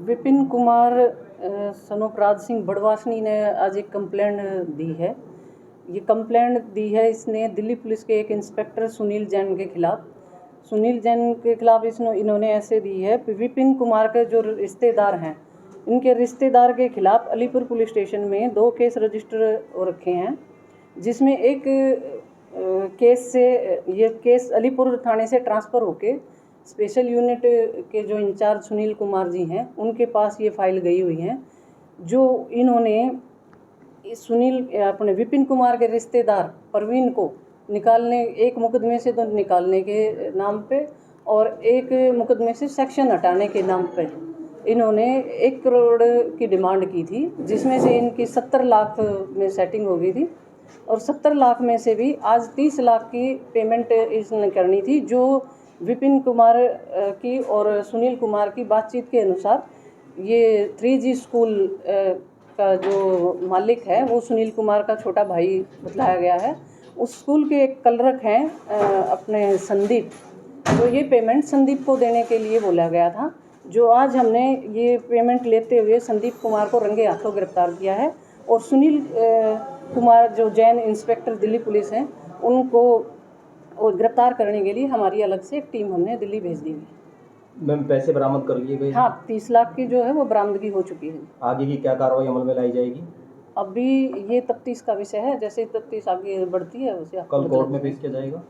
विपिन कुमार सनोपराज सिंह बड़वासनी ने आज एक कंप्लेंट दी है। ये कंप्लेंट दी है इसने दिल्ली पुलिस के एक इंस्पेक्टर सुनील जैन के खिलाफ। सुनील जैन के खिलाफ इन्होंने ऐसे दी है, विपिन कुमार के जो रिश्तेदार हैं, इनके रिश्तेदार के खिलाफ अलीपुर पुलिस स्टेशन में 2 केस रजिस्टर हो रखे हैं, जिसमें एक केस से ये केस अलीपुर थाने से ट्रांसफ़र होके स्पेशल यूनिट के जो इंचार्ज सुनील कुमार जी हैं, उनके पास ये फाइल गई हुई है। जो इन्होंने अपने विपिन कुमार के रिश्तेदार परवीन को निकालने, एक मुकदमे से तो निकालने के नाम पे और एक मुकदमे से सेक्शन हटाने के नाम पे इन्होंने 1 करोड़ की डिमांड की थी, जिसमें से इनकी 70 लाख में सेटिंग हो गई थी और 70 लाख में से भी आज 30 लाख की पेमेंट इसने करनी थी। जो विपिन कुमार की और सुनील कुमार की बातचीत के अनुसार ये 3G स्कूल का जो मालिक है वो सुनील कुमार का छोटा भाई बतलाया गया है। उस स्कूल के एक क्लर्क हैं अपने संदीप, तो ये पेमेंट संदीप को देने के लिए बोला गया था। जो आज हमने ये पेमेंट लेते हुए संदीप कुमार को रंगे हाथों गिरफ्तार किया है और सुनील कुमार जो जैन इंस्पेक्टर दिल्ली पुलिस हैं, उनको गिरफ्तार करने के लिए हमारी अलग से एक टीम हमने दिल्ली भेज दी है। मैम, पैसे बरामद कर लिए गए? हाँ, 30 लाख की जो है वो बरामदगी हो चुकी है। आगे की क्या कार्रवाई अमल में लाई जाएगी? अभी ये तफ्तीश का विषय है, जैसे तफ्तीश आगे बढ़ती है वैसे कल कोर्ट में पेश किया जाएगा?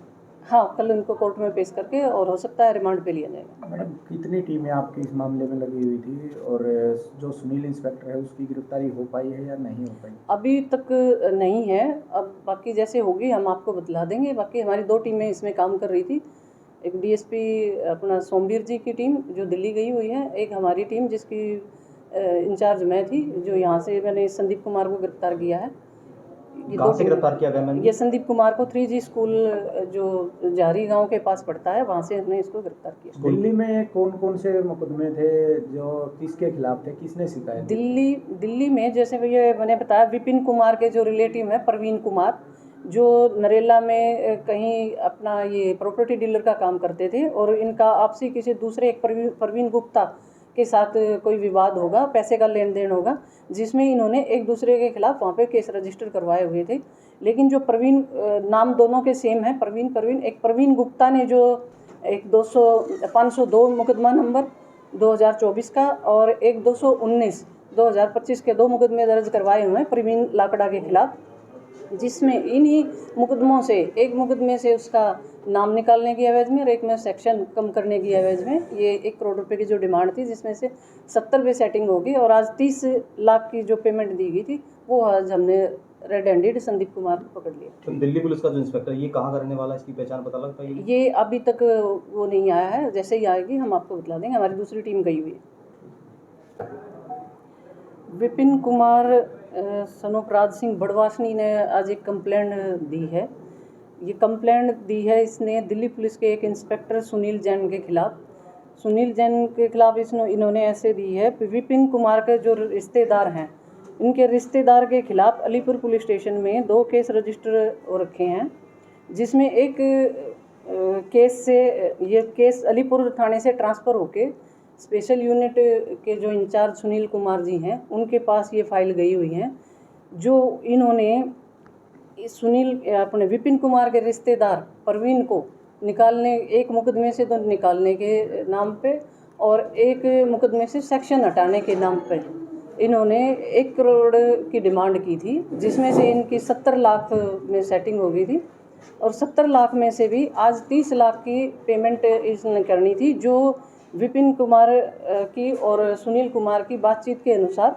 हाँ, कल उनको कोर्ट में पेश करके और हो सकता है रिमांड पे लिया जाएगा। मैडम, कितनी टीमें आपकी इस मामले में लगी हुई थी और जो सुनील इंस्पेक्टर है उसकी गिरफ्तारी हो पाई है या नहीं हो पाई? अभी तक नहीं है, अब बाकी जैसे होगी हम आपको बतला देंगे। बाकी हमारी 2 टीमें इसमें काम कर रही थी, एक DSP अपना सोमवीर जी की टीम जो दिल्ली गई हुई है, एक हमारी टीम जिसकी इंचार्ज मैं थी, जो यहाँ से मैंने संदीप कुमार को गिरफ्तार किया है। कहाँ से गिरफ्तार किया गया मैम? ये संदीप कुमार को 3G स्कूल जो जारी गांव के पास पड़ता है, वहाँ से हमने इसको गिरफ्तार किया। दिल्ली में कौन कौन से मुकदमे थे जो किसके खिलाफ थे, किसने शिकायत? दिल्ली में जैसे भैया मैंने बताया, विपिन कुमार के जो रिलेटिव है परवीन कुमार, जो नरेला में कहीं अपना ये प्रॉपर्टी डीलर का काम करते थे और इनका आपसी किसी दूसरे एक परवीन गुप्ता के साथ कोई विवाद होगा, पैसे का लेन देन होगा, जिसमें इन्होंने एक दूसरे के खिलाफ वहाँ पे केस रजिस्टर करवाए हुए थे। लेकिन जो परवीन, नाम दोनों के सेम है, परवीन एक परवीन गुप्ता ने जो एक 502 मुकदमा नंबर 2024 का और एक 219 2025 के 2 मुकदमे दर्ज करवाए हुए हैं परवीन लाकड़ा के खिलाफ, जिसमें इन्हीं मुकदमों से एक मुकदमे से उसका नाम निकालने की एवज में और एक में सेक्शन कम करने की एवज में ये 1 करोड़ रुपए की जो डिमांड थी, जिसमें से 70 पे सेटिंग होगी और आज 30 लाख की जो पेमेंट दी गई थी वो आज हमने रेड हैंडेड संदीप कुमार को पकड़ लिया। तो दिल्ली पुलिस का जो इंस्पेक्टर ये कहाँ का रहने वाला है, इसकी पहचान पता लग पाई? ये अभी तक वो नहीं आया है, जैसे ही आएगी हम आपको बता देंगे। हमारी दूसरी टीम गई हुई है। विपिन कुमार सनोपराज सिंह बड़वासनी ने आज एक कंप्लेंट दी है। ये कंप्लेंट दी है इसने दिल्ली पुलिस के एक इंस्पेक्टर सुनील जैन के खिलाफ। सुनील जैन के खिलाफ इन्होंने ऐसे दी है, विपिन कुमार के जो रिश्तेदार हैं, इनके रिश्तेदार के खिलाफ अलीपुर पुलिस स्टेशन में 2 केस रजिस्टर हो रखे हैं, जिसमें एक केस से ये केस अलीपुर थाने से ट्रांसफ़र होके स्पेशल यूनिट के जो इंचार्ज सुनील कुमार जी हैं, उनके पास ये फाइल गई हुई है। जो इन्होंने अपने विपिन कुमार के रिश्तेदार परवीन को निकालने, एक मुकदमे से तो निकालने के नाम पे और एक मुकदमे से सेक्शन हटाने के नाम पे इन्होंने 1 करोड़ की डिमांड की थी, जिसमें से इनकी 70 लाख में सेटिंग हो गई थी और 70 लाख में से भी आज 30 लाख की पेमेंट इसने करनी थी। जो विपिन कुमार की और सुनील कुमार की बातचीत के अनुसार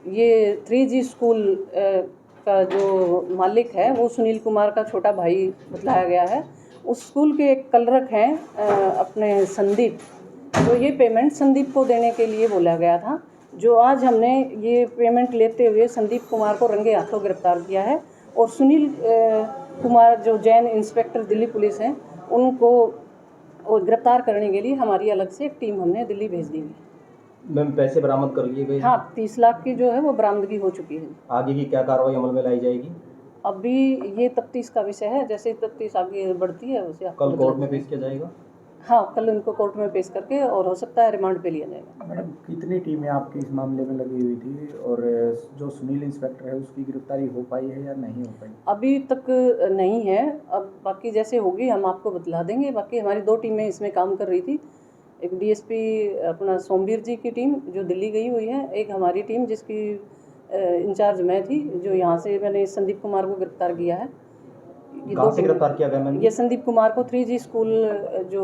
ये 3G स्कूल का जो मालिक है वो सुनील कुमार का छोटा भाई बतलाया गया है। उस स्कूल के एक क्लर्क हैं अपने संदीप, तो ये पेमेंट संदीप को देने के लिए बोला गया था। जो आज हमने ये पेमेंट लेते हुए संदीप कुमार को रंगे हाथों गिरफ्तार किया है और सुनील कुमार जो जैन इंस्पेक्टर दिल्ली पुलिस हैं, उनको गिरफ्तार करने के लिए हमारी अलग से एक टीम हमने दिल्ली भेज दी है। मैम, पैसे बरामद कर लिए गए? हाँ, 30 लाख की जो है वो बरामदगी हो चुकी है। आगे की क्या कार्रवाई अमल में लाई जाएगी? अभी ये तफ्तीश का विषय है, जैसे तफ्तीश आगे बढ़ती है वैसे कल कोर्ट में पेश किया जाएगा? हाँ, कल उनको कोर्ट में पेश करके और हो सकता है रिमांड पे लिया जाएगा। मैडम कितनी टीमें आपकी इस मामले में लगी हुई थी और जो सुनील इंस्पेक्टर है उसकी गिरफ्तारी हो पाई है या नहीं हो पाई? अभी तक नहीं है, अब बाकी जैसे होगी हम आपको बतला देंगे। बाकी हमारी 2 टीमें इसमें काम कर रही थी, एक डीएसपी अपना सोमवीर जी की टीम जो दिल्ली गई हुई है, एक हमारी टीम जिसकी इंचार्ज मैं थी, जो यहाँ से मैंने संदीप कुमार को गिरफ्तार किया है। ये कहाँ 2 से टीमें, गिरफ्तार किया गया मैम? ये संदीप कुमार को 3G स्कूल जो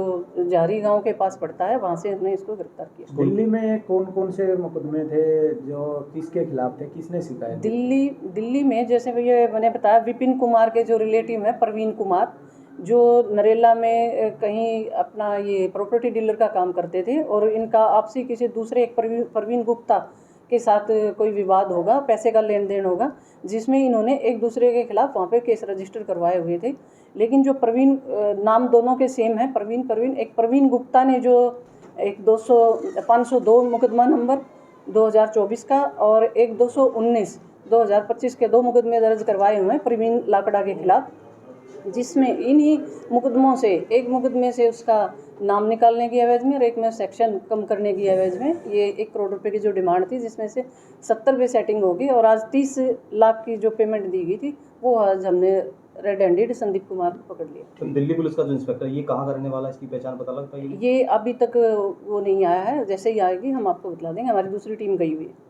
जारी गांव के पास पड़ता है, वहाँ से हमने इसको गिरफ्तार किया। दिल्ली में कौन कौन से मुकदमे थे जो किसके खिलाफ थे, किसने शिकायत दी? दिल्ली में जैसे भैया मैंने बताया, विपिन कुमार के जो रिलेटिव हैं प्रवीण कुमार, जो नरेला में कहीं अपना ये प्रॉपर्टी डीलर का काम करते थे और इनका आपसी किसी दूसरे एक प्रवीण गुप्ता के साथ कोई विवाद होगा, पैसे का लेन देन होगा, जिसमें इन्होंने एक दूसरे के खिलाफ वहाँ पे केस रजिस्टर करवाए हुए थे। लेकिन जो प्रवीण, नाम दोनों के सेम है, प्रवीण, एक प्रवीण गुप्ता ने जो एक 502 मुकदमा नंबर 2024 का और एक 219 2025 के 2 मुकदमे दर्ज करवाए हुए हैं प्रवीण लाकड़ा के खिलाफ, जिसमें इन्हीं मुकदमों से एक मुकदमे से उसका नाम निकालने की एवज में और एक में सेक्शन कम करने की एवज में ये 1 करोड़ रुपए की जो डिमांड थी, जिसमें से 70 पे सेटिंग होगी और आज 30 लाख की जो पेमेंट दी गई थी, वो आज हमने रेड हैंडेड संदीप कुमार को पकड़ लिया। तो दिल्ली पुलिस का जो इंस्पेक्टर ये कहाँ का रहने वाला है, इसकी पहचान पता लग पाई? ये अभी तक वो नहीं आया है, जैसे ही आएगी हम आपको बतला देंगे। हमारी दूसरी टीम गई हुई है।